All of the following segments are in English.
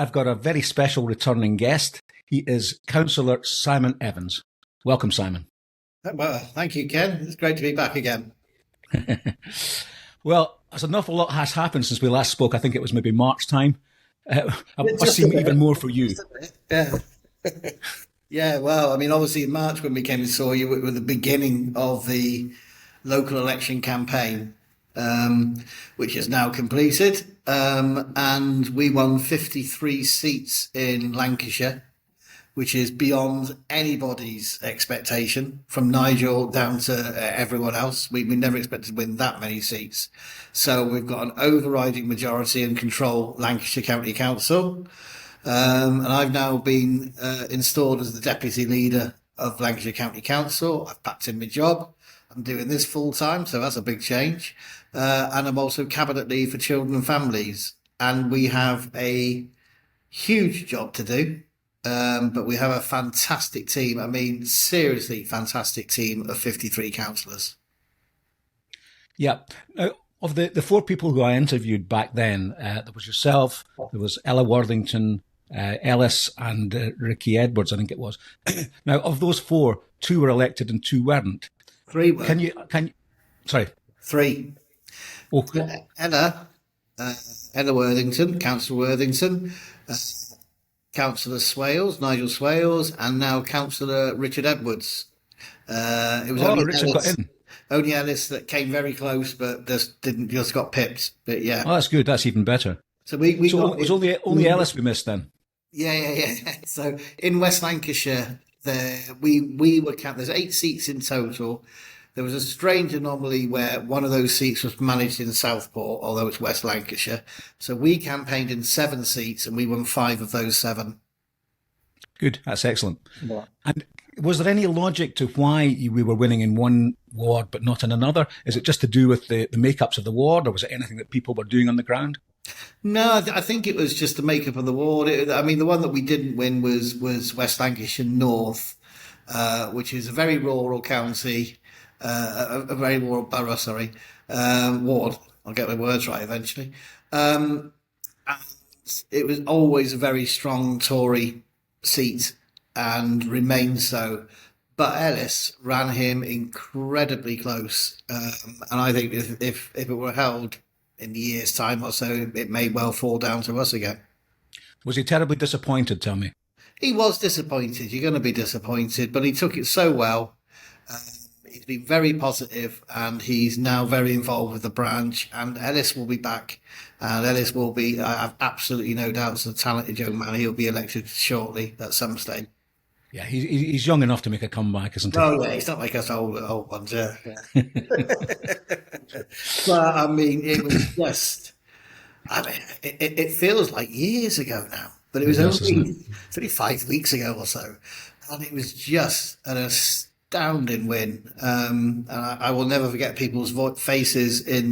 I've got a very special returning guest. He is Councillor Simon Evans. Welcome, Simon. Well, thank you, Ken. It's great to be back again. Well, as an awful lot has happened since we last spoke. I think it was maybe March time. It must Just a seem even bit. more for you. Just a bit. Yeah. Yeah, well, I mean, obviously in March when we came and saw you, it was the beginning of the local election campaign, which is now completed. And we won 53 seats in Lancashire, which is beyond anybody's expectation, from Nigel down to everyone else. We never expected to win that many seats. So we've got an overriding majority and control Lancashire County Council. And I've now been installed as the deputy leader of Lancashire County Council. I've packed in my job. I'm doing this full time, so that's a big change. And I'm also cabinet lead for children and families. And we have a huge job to do. But we have a fantastic team. I mean, seriously, fantastic team of 53 councillors. Yeah. Now, of the four people who I interviewed back then, there was yourself, there was Ella Worthington, Ellis, and Ricky Edwards, I think it was. Now, of those four, two were elected and two weren't. Three were. Sorry. Three. Oh, Ella Worthington, Councillor Worthington, Councillor Swales, Nigel Swales, and now Councillor Richard Edwards. It was Richard got in. Only Ellis that came very close, but just got pipped. But yeah, Oh, that's good. That's even better. so So it was only Ellis we missed then. yeah. So in West Lancashire, we were there's 8 seats in total. There was a strange anomaly where one of those seats was managed in Southport, although it's West Lancashire. So we campaigned in 7 seats and we won 5 of those 7. Good. That's excellent. Yeah. And was there any logic to why we were winning in one ward but not in another? Is it just to do with the makeups of the ward, or was it anything that people were doing on the ground? No, I think it was just the makeup of the ward. I mean, the one that we didn't win was West Lancashire North, which is a very rural county, a very rural borough, sorry, ward. I'll get my words right eventually. And it was always a very strong Tory seat and remains so. But Ellis ran him incredibly close. And I think if it were held in the year's time or so, it may well fall down to us again. Was he terribly disappointed, tell me? He was disappointed. You're going to be disappointed, but he took it so well. He's been very positive, and he's now very involved with the branch. And Ellis will be back, and Ellis will be. I have absolutely no doubts. A talented young man. He'll be elected shortly at some stage. Yeah, he's young enough to make a comeback, isn't he? Oh yeah, he's not like us old ones. Yeah. But I mean, it was just. I mean, it feels like years ago now, but it was only 5 weeks ago or so, and it was just an astounding win. And I will never forget people's faces in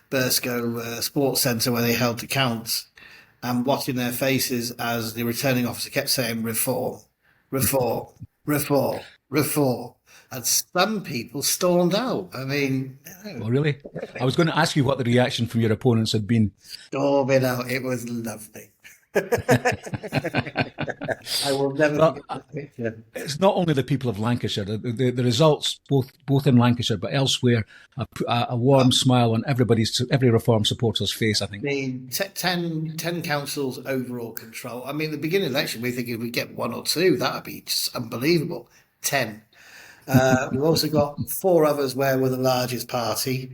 Burscough Sports Centre where they held the counts, and watching their faces as the returning officer kept saying reform, reform, reform, reform. And some people stormed out. I mean, Oh, really? I was going to ask you what the reaction from your opponents had been. storming out. It was lovely. I will never Well, forget that picture. it's not only the people of Lancashire. The results, both in Lancashire but elsewhere, a warm smile on every Reform supporter's face, I I think. mean, 10 councils overall control. I mean, the beginning of the election, we think if we get 1 or 2, that would be just unbelievable. 10. We've also got 4 others where we're the largest party,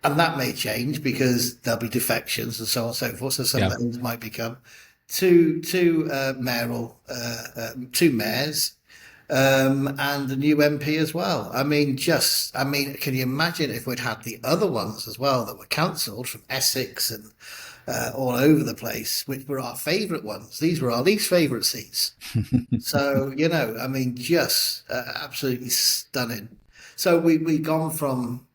and that may change because there'll be defections and so on and so forth. So some Yeah. things might become two mayoral, 2 mayors, and a new MP as well. I mean, can you imagine if we'd had the other ones as well that were cancelled from Essex and all over the place, which were our favourite ones. These were our least favourite seats. So, I mean, just absolutely stunning. So we've gone from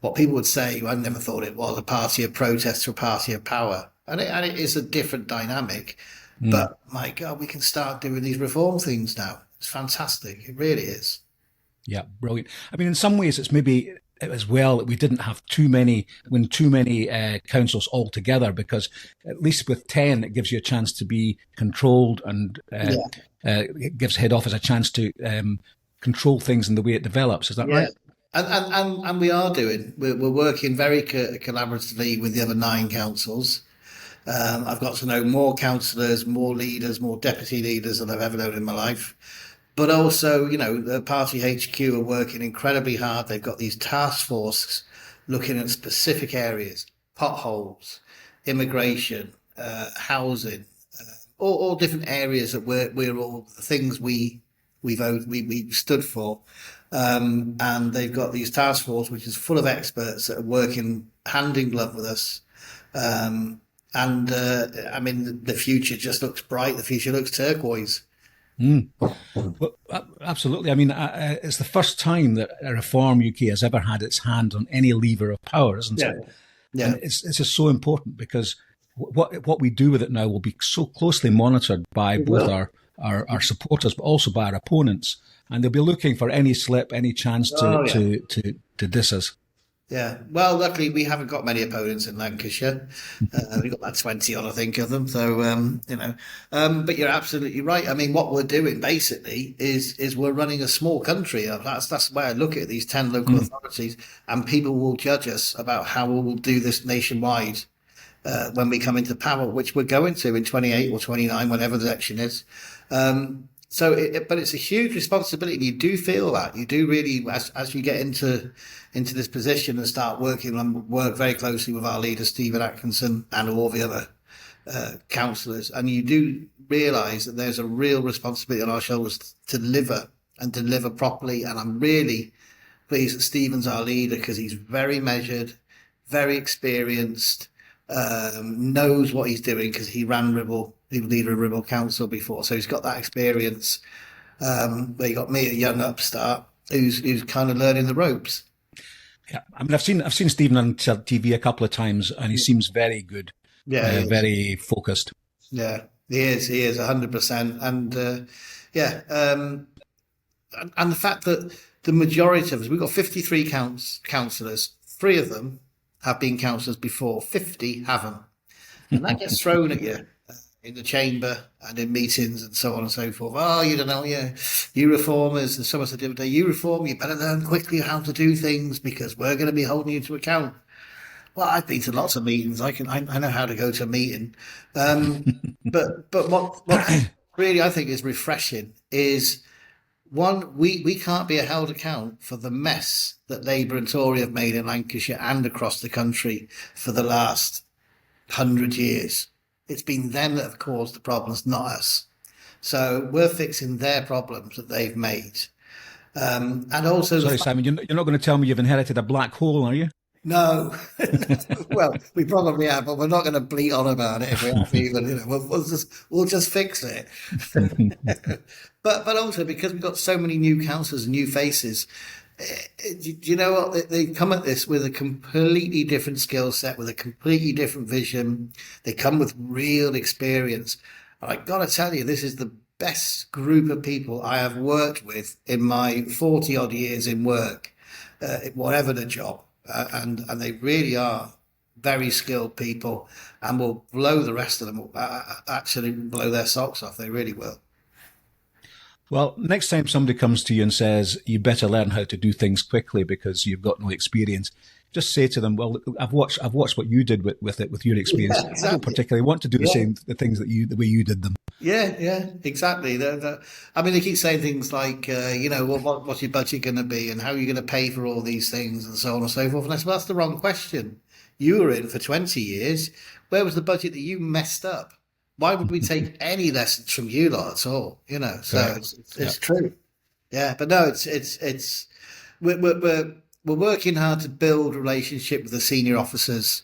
what people would say, I never thought it was, a party of protest to a party of power. And it is a different dynamic. But my God, we can start doing these reform things now. It's fantastic. It really is. Yeah, brilliant. I mean, in some ways, it's maybe as well that we didn't have too many councils all together, because at least with 10 it gives you a chance to be controlled, and it gives head office a chance to control things in the way it develops. Is that Yeah. right? And we are doing. We're working very collaboratively with the other 9 councils. I've got to know more councillors, more leaders, more deputy leaders than I've ever known in my life. But also, the party HQ are working incredibly hard. They've got these task forces looking at specific areas: potholes, immigration, housing, all different areas that we're all the things we stood for. And they've got these task force, which is full of experts that are working hand in glove with us. And I mean, the future just looks bright. The future looks turquoise. Well, absolutely. I mean, it's the first time that a Reform UK has ever had its hand on any lever of power, isn't it? Yeah. And it's just so important, because what we do with it now will be so closely monitored by both our supporters, but also by our opponents, and they'll be looking for any slip, any chance to diss us. Yeah. Well, luckily we haven't got many opponents in Lancashire. We've got about 20 odd, I think, of them. So, but you're absolutely right. I mean, what we're doing basically is we're running a small country. That's the way I look at it, these 10 local authorities, and people will judge us about how we will do this nationwide when we come into power, which we're going to in 28 or 29, whenever the election is. But it's a huge responsibility. You do feel that. You do really, as you get into this position and start work very closely with our leader, Stephen Atkinson, and all the other councillors, and you do realise that there's a real responsibility on our shoulders to deliver properly. And I'm really pleased that Stephen's our leader, because he's very measured, very experienced, knows what he's doing, because he ran Ribble. He was leader of Ribble Council before, so he's got that experience. But you got me, a young upstart, who's kind of learning the ropes. Yeah, I mean, I've seen Stephen on TV a couple of times, and he seems very good. Yeah, very focused. Yeah, he is 100%, and and the fact that the majority of us, we've got 53 councillors, 3 of them have been councillors before, 50 haven't, and that gets thrown at you in the chamber and in meetings and so on and so forth. Oh, you don't know, you reformers, and someone said the other day, you reform, you better learn quickly how to do things, because we're going to be holding you to account. Well, I've been to lots of meetings. I know how to go to a meeting. But what really I think is refreshing is, one, we can't be held account for the mess that Labour and Tory have made in Lancashire and across the country for the last 100 years. It's been them that have caused the problems, not us. So we're fixing their problems that they've made. And also... Sorry, Simon, you're not going to tell me you've inherited a black hole, are you? No. Well, we probably have, but we're not going to bleat on about it if we have even. We'll just fix it. but also, because we've got so many new councillors and new faces, do you know what? They come at this with a completely different skill set, with a completely different vision. They come with real experience. And I got to tell you, this is the best group of people I have worked with in my 40 odd years in work, whatever the job. And they really are very skilled people, and will blow the rest of them, actually blow their socks off. They really will. Well, next time somebody comes to you and says, you better learn how to do things quickly because you've got no experience, just say to them, well, I've watched what you did with your experience. Yeah, exactly. I don't particularly want to do the things the way you did them. Yeah, exactly. I mean, they keep saying things like, what's your budget going to be, and how are you going to pay for all these things, and so on and so forth. And I said, well, that's the wrong question. You were in for 20 years. Where was the budget that you messed up? Why would we take any lessons from you lot at all? So it's true. Yeah, but no, we're working hard to build a relationship with the senior officers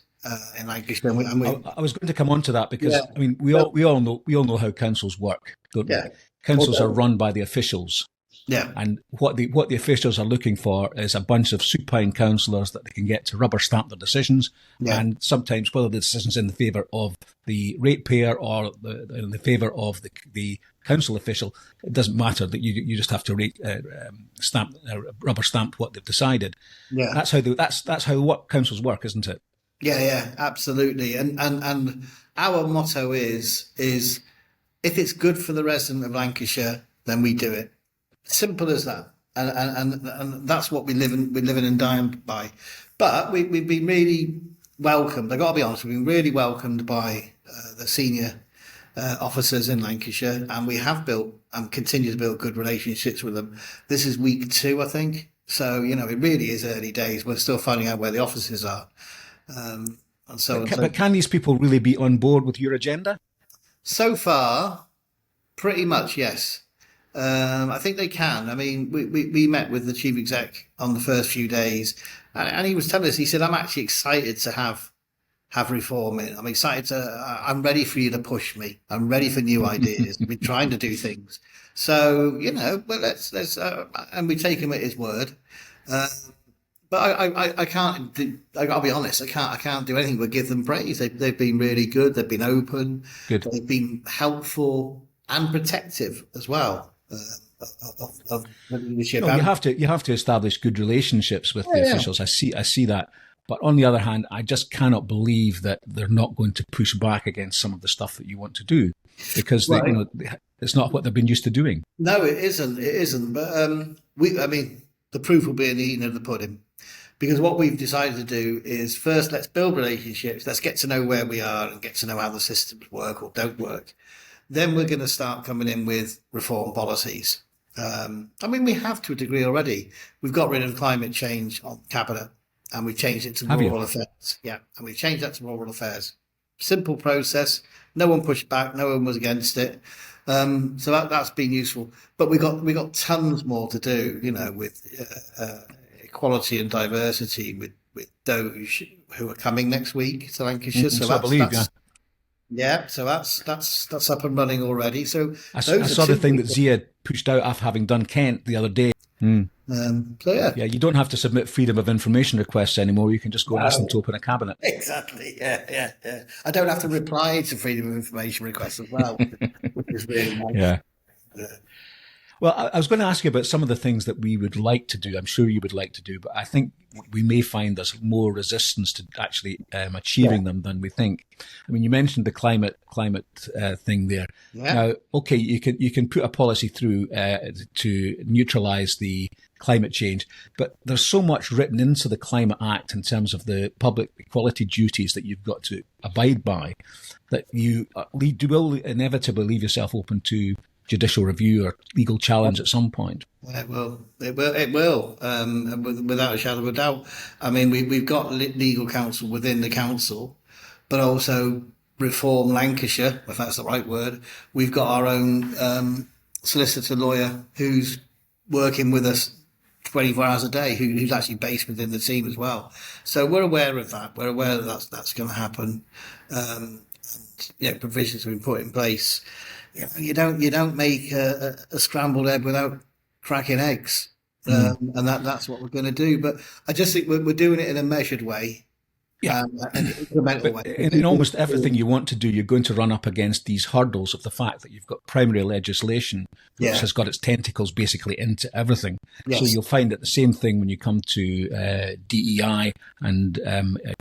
in Lancashire. I was going to come on to that because I mean we all know how councils work, don't we? Councils are run by the officials. Yeah. And what the officials are looking for is a bunch of supine councillors that they can get to rubber stamp their decisions, and sometimes whether the decision's in the favour of the ratepayer or in the favour of the council official, it doesn't matter that you just have to rubber stamp what they've decided. Yeah. That's how what councils work, isn't it? Yeah, absolutely. And our motto is if it's good for the resident of Lancashire, then we do it. Simple as that. And that's what we're living and dying by. But we've been really welcomed. I got to be honest, we've been really welcomed by the senior officers in Lancashire, and we have built and continue to build good relationships with them. This is week 2, I think. So, it really is early days. We're still finding out where the offices are. But can these people really be on board with your agenda? So far, pretty much, yes. I think they can. I mean, we met with the chief exec on the first few days, and he was telling us, he said, I'm actually excited to have reform in. I'm excited I'm ready for you to push me. I'm ready for new ideas. We're trying to do things. So, but let's and we take him at his word. But I can't. I gotta be honest. I can't do anything but give them praise. They've been really good. They've been open. Good. They've been helpful and protective as well of the leadership. No, you have to establish good relationships with the officials. I see that. But on the other hand, I just cannot believe that they're not going to push back against some of the stuff that you want to do, because it's not what they've been used to doing. No, it isn't. It isn't. But the proof will be in the eating of the pudding. Because what we've decided to do is first, let's build relationships. Let's get to know where we are and get to know how the systems work or don't work. Then we're going to start coming in with reform policies. We have to a degree already. We've got rid of climate change on cabinet and we've changed it to rural affairs. Yeah, and we've changed that to rural affairs. Simple process. No one pushed back. No one was against it. So that's been useful. But we got tons more to do. With equality and diversity with Doge, who are coming next week to Lancashire. So that's up and running already. So I saw the thing that Zia pushed out after having done Kent the other day. You don't have to submit freedom of information requests anymore. You can just go and ask them to open a cabinet. Exactly. Yeah. I don't have to reply to freedom of information requests as well, which is really nice. Yeah. Well, I was going to ask you about some of the things that we would like to do. I'm sure you would like to do, but I think we may find there's more resistance to actually achieving them than we think. I mean, you mentioned the climate thing there. Yeah. Now, okay, you can put a policy through to neutralise the climate change, but there's so much written into the Climate Act in terms of the public equality duties that you've got to abide by that you will inevitably leave yourself open to judicial review or legal challenge at some point. It will, without a shadow of a doubt. I mean, we've got legal counsel within the council, but also Reform Lancashire, if that's the right word. We've got our own solicitor lawyer who's working with us 24 hours a day, who's actually based within the team as well. So we're aware of that. We're aware that that's going to happen. Provisions have been put in place. You don't make a scrambled egg without cracking eggs, and that's what we're going to do. But I just think we're doing it in a measured way, an incremental way. In almost everything you want to do, you're going to run up against these hurdles of the fact that you've got primary legislation, which has got its tentacles basically into everything. Yes. So you'll find that the same thing when you come to DEI and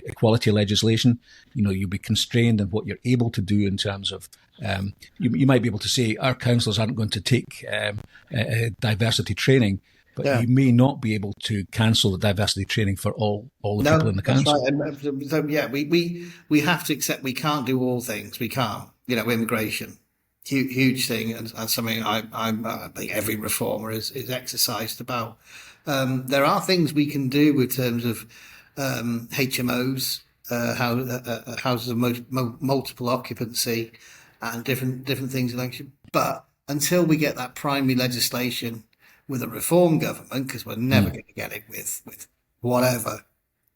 equality legislation. You'll be constrained in what you're able to do in terms of. You might be able to say our councillors aren't going to take diversity training, but you may not be able to cancel the diversity training for all the people in the council. Right. So we have to accept we can't do all things. We can't. Immigration, huge thing, and something I think every reformer is exercised about. There are things we can do in terms of HMOs, houses of multiple occupancy. And different things in Lancashire. But until we get that primary legislation with a reform government, because we're never going to get it with whatever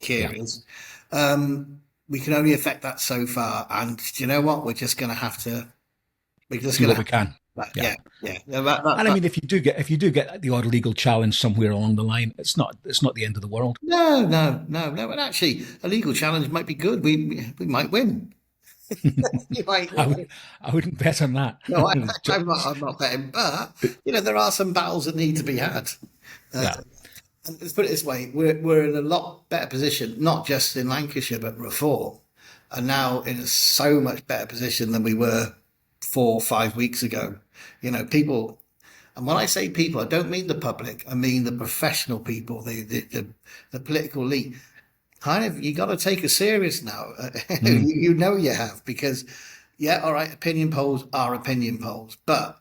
here is, we can only affect that so far. And do you know what? We're just going to have to. We're just do what we can. Yeah. I mean, if you do get the odd legal challenge somewhere along the line, it's not the end of the world. No. And actually, a legal challenge might be good. We might win. You might, I wouldn't bet on that. no, I'm not betting, but there are some battles that need to be had. Uh, Yeah. and let's put it this way: we're in a lot better position, not just in Lancashire, but reform, and now in a so much better position than we were 4 or 5 weeks ago. People, and when I say people, I don't mean the public. I mean the professional people, the political elite. Kind of, you got to take us serious now. You have, because yeah, all right, opinion polls are opinion polls, but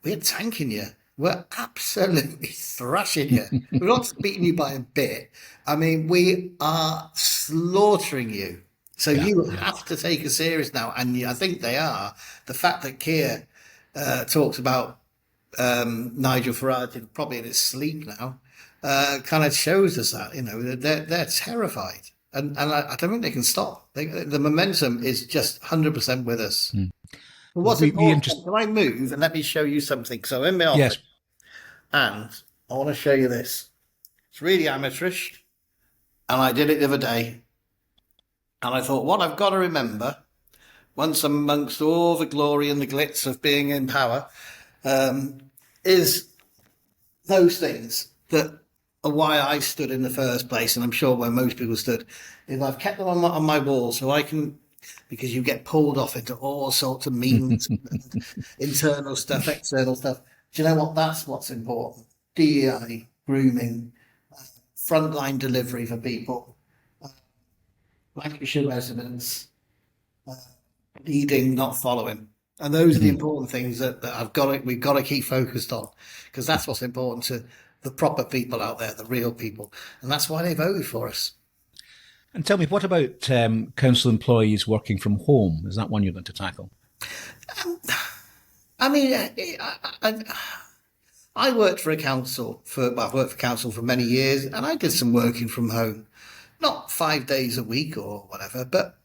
we're tanking you. We're absolutely thrashing you. We're not beating you by a bit. I mean, we are slaughtering you. So Yeah. you Yeah. have to take us serious now, and I think they are. The fact that Keir talks about Nigel Farage probably in his sleep now kind of shows us that they're terrified, and I don't think they can stop. The momentum is just 100% with us. But what's important? Can I move and let me show you something? So I'm in my office, Yes. and I want to show you this. It's really amateurish, and I did it the other day, and I thought, what I've got to remember, once amongst all the glory and the glitz of being in power, is those things that are why I stood in the first place, and I'm sure where most people stood. Is I've kept them on my wall so I can, because you get pulled off into all sorts of means, internal stuff, external stuff. Do you know what? That's what's important. DEI, grooming, frontline delivery for people, Lancashire residents, leading, not following. And those are the important things that we've got to keep focused on, because that's what's important to the proper people out there, the real people. And that's why they voted for us. And tell me, what about council employees working from home? Is that one you're going to tackle? I mean, I worked for a council I've worked for council for many years, and I did some working from home, not 5 days a week or whatever, but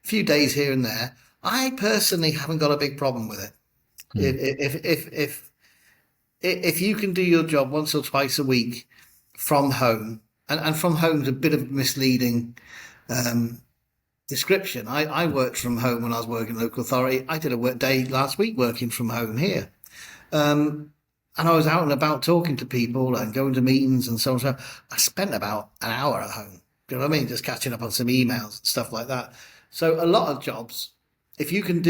a few days here and there. I personally haven't got a big problem with it. If you can do your job once or twice a week from home, and from home is a bit of a misleading description. I worked from home when I was working in local authority. I did a work day last week working from home here. And I was out and about talking to people and going to meetings and so on. So I spent about an hour at home. Do you know what I mean? Just catching up on some emails and stuff like that. So a lot of jobs, if you have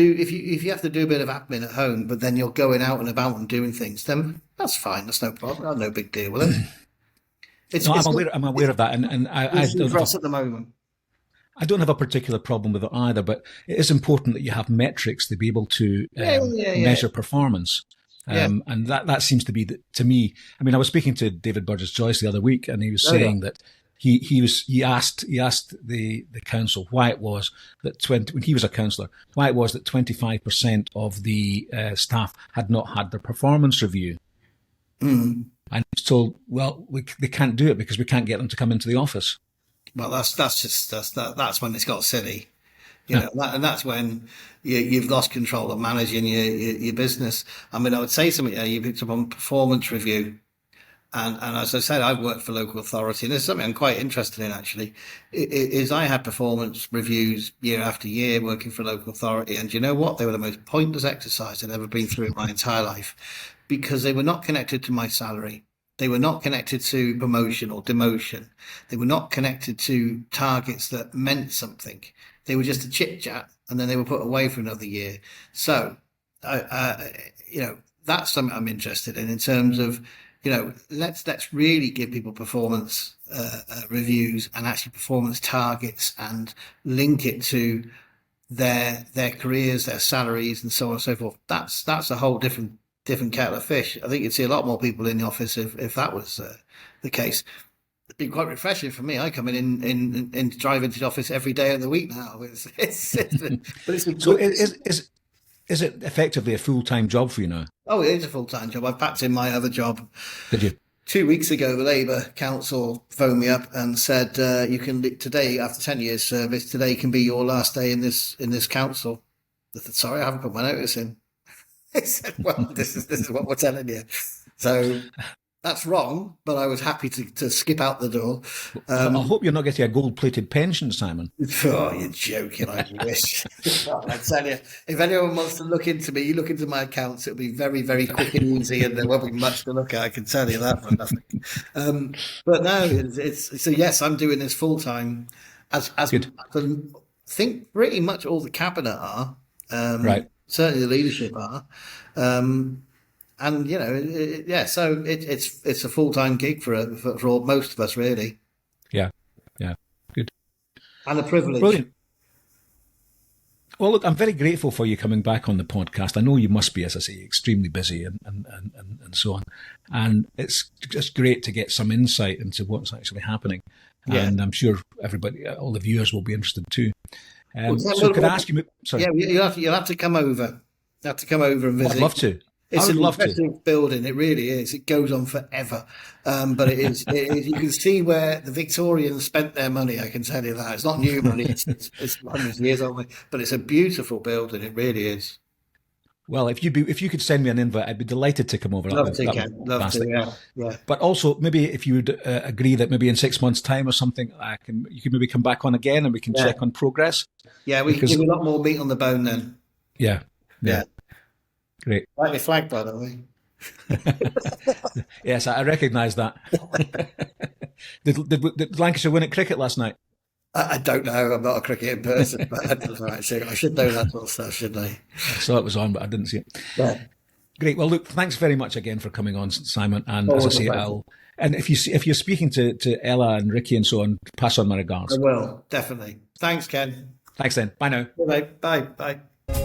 to do a bit of admin at home, but then you're going out and about and doing things, then that's fine. That's no problem. No big deal with it. I'm aware of that, and I don't for us at the moment. I don't have a particular problem with it either, but it is important that you have metrics to be able to measure performance. And that seems to be, to me, I mean, I was speaking to David Burgess-Joyce the other week, and he was saying that he asked the council why it was that when he was a councillor, why it was that 25% of the staff had not had their performance review. And he's told, well, they can't do it because we can't get them to come into the office. Well, that's when it's got silly, and that's when you've lost control of managing your business. I mean, I would say something. You picked up on performance review, and as I said, I've worked for local authority, and there's something I'm quite interested in actually. Is I had performance reviews year after year working for local authority, and you know what? They were the most pointless exercise I'd ever been through in my entire life, because they were not connected to my salary. They were not connected to promotion or demotion. They were not connected to targets that meant something. They were just a chit chat, and then they were put away for another year. So, that's something I'm interested in terms of, let's really give people performance reviews and actually performance targets, and link it to their careers, their salaries, and so on and so forth. That's a whole different kettle of fish. I think you'd see a lot more people in the office if that was the case. It'd be quite refreshing for me. I come in drive into the office every day of the week now. So is it effectively a full-time job for you now? Oh, it is a full-time job. I've packed in my other job. Did you? 2 weeks ago, the Labour Council phoned me up and said, "You can today, after 10 years service, today can be your last day in this council." I said, "Sorry, I haven't put my notice in." He said, "Well, this is what we're telling you." So That's wrong, but I was happy to skip out the door. I hope you're not getting a gold-plated pension, Simon. Oh, you're joking, I wish. I tell you, if anyone wants to look into me, you look into my accounts, it'll be very, very quick and easy, and there won't be much to look at, I can tell you that for nothing. But no, it's so yes, I'm doing this full-time, as Good. I think pretty much all the cabinet are, Right. certainly the leadership are. And you know, so it's a full-time gig for most of us, really, Yeah. Yeah. Good. and a privilege. Brilliant. Well, look, I'm very grateful for you coming back on the podcast. I know you must be, as I say, extremely busy and so on. And it's just great to get some insight into what's actually happening. Yeah. And I'm sure everybody, all the viewers will be interested too. Well, So could I ask you, sorry. Yeah, you'll have to come over. You have to come over and visit. I'd love to. It's I would an love to. impressive building. It really is. It goes on forever, but it is. You can see where the Victorians spent their money. I can tell you that. It's not new money. It's hundreds of years old, but it's a beautiful building. It really is. Well, if you could send me an invite, I'd be delighted to come over. Love to. Yeah. But also, maybe if you would agree that maybe in 6 months' time or something, you could maybe come back on again and we can check on progress. Yeah, we can give you a lot more meat on the bone then. Yeah. Great. Like your flag, by the way. Yes, I recognise that. Did Lancashire win at cricket last night? I don't know. I'm not a cricketing person, but I should know that sort of stuff, shouldn't I? I saw it was on, but I didn't see it. Yeah. Great. Well, look, thanks very much again for coming on, Simon. And as I say, if you're speaking to Ella and Ricky and so on, pass on my regards. I will, definitely. Thanks, Ken. Thanks then. Bye now. Bye. Bye.